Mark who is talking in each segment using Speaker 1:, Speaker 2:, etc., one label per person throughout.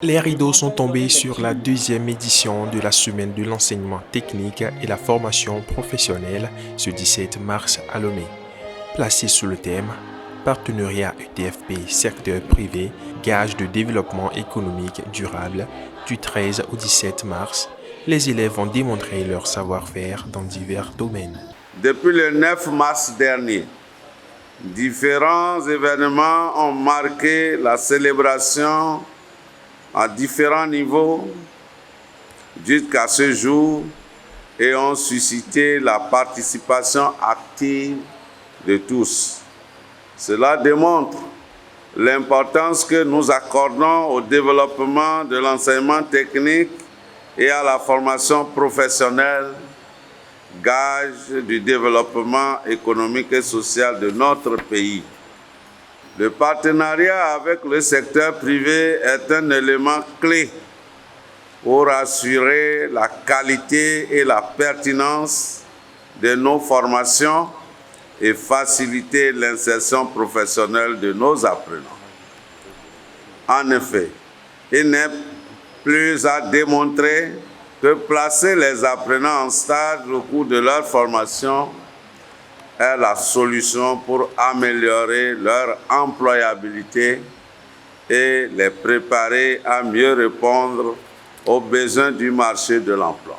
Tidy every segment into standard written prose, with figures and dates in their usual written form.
Speaker 1: Les rideaux sont tombés sur la deuxième édition de la semaine de l'enseignement technique et la formation professionnelle ce 17 mars à Lomé. Placée sous le thème « Partenariat UTFP secteur privé, gage de développement économique durable » du 13 au 17 mars, les élèves ont démontré leur savoir-faire dans divers domaines.
Speaker 2: Depuis le 9 mars dernier, différents événements ont marqué la célébration à différents niveaux jusqu'à ce jour et ont suscité la participation active de tous. Cela démontre l'importance que nous accordons au développement de l'enseignement technique et à la formation professionnelle, gage du développement économique et social de notre pays. Le partenariat avec le secteur privé est un élément clé pour assurer la qualité et la pertinence de nos formations et faciliter l'insertion professionnelle de nos apprenants. En effet, il n'est plus à démontrer que placer les apprenants en stage au cours de leur formation est la solution pour améliorer leur employabilité et les préparer à mieux répondre aux besoins du marché de l'emploi.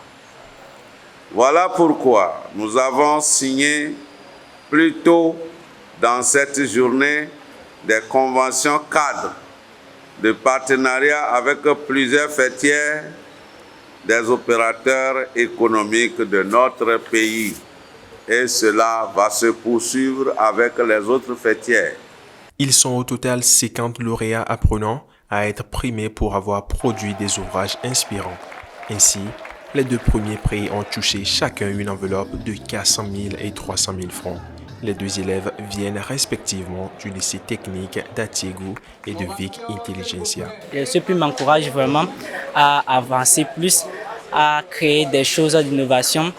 Speaker 2: Voilà pourquoi nous avons signé plus tôt dans cette journée des conventions cadres de partenariat avec plusieurs fêtières des opérateurs économiques de notre pays. Et cela va se poursuivre avec les autres fêtières.
Speaker 1: Ils sont au total 50 lauréats apprenants à être primés pour avoir produit des ouvrages inspirants. Ainsi, les deux premiers prix ont touché chacun une enveloppe de 400 000 et 300 000 francs. Les deux élèves viennent respectivement du lycée technique d'Atiégou et de Vic Intelligentsia.
Speaker 3: Ce prix m'encourage vraiment à avancer plus, à créer des choses d'innovation,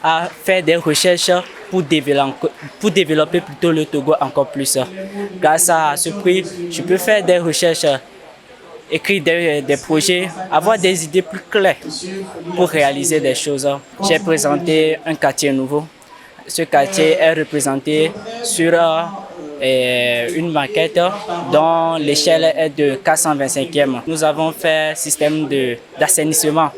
Speaker 3: à faire des recherches pour développer plutôt le Togo encore plus. Grâce à ce prix, je peux faire des recherches, écrire des projets, avoir des idées plus claires pour réaliser des choses. J'ai présenté un quartier nouveau. Ce quartier est représenté sur une maquette dont l'échelle est de 425e. Nous avons fait un système d'assainissement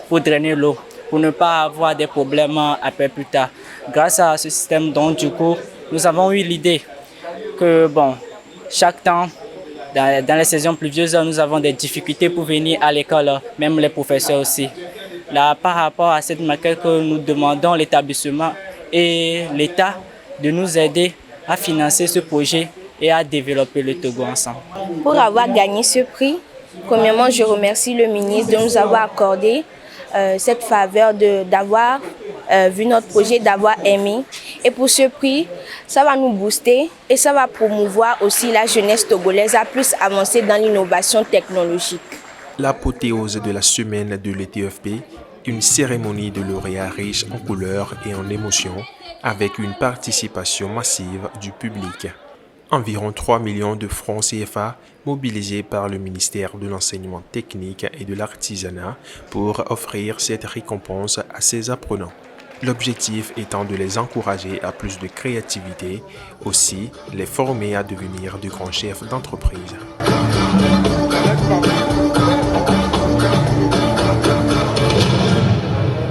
Speaker 3: pour drainer l'eau, pour ne pas avoir des problèmes après plus tard. Grâce à ce système, donc, du coup, nous avons eu l'idée que chaque temps, dans les saisons pluvieuses, nous avons des difficultés pour venir à l'école, même les professeurs aussi. Là, par rapport à cette maquette, que nous demandons l'établissement et l'État de nous aider à financer ce projet et à développer le Togo ensemble.
Speaker 4: Pour avoir gagné ce prix, premièrement, je remercie le ministre de nous avoir accordé cette faveur d'avoir vu notre projet, d'avoir aimé. Et pour ce prix, ça va nous booster et ça va promouvoir aussi la jeunesse togolaise à plus avancer dans l'innovation technologique.
Speaker 1: L'apothéose de la semaine de l'ETFP, une cérémonie de lauréats riche en couleurs et en émotions, avec une participation massive du public. Environ 3 millions de francs CFA mobilisés par le ministère de l'Enseignement technique et de l'Artisanat pour offrir cette récompense à ses apprenants. L'objectif étant de les encourager à plus de créativité, aussi les former à devenir de grands chefs d'entreprise.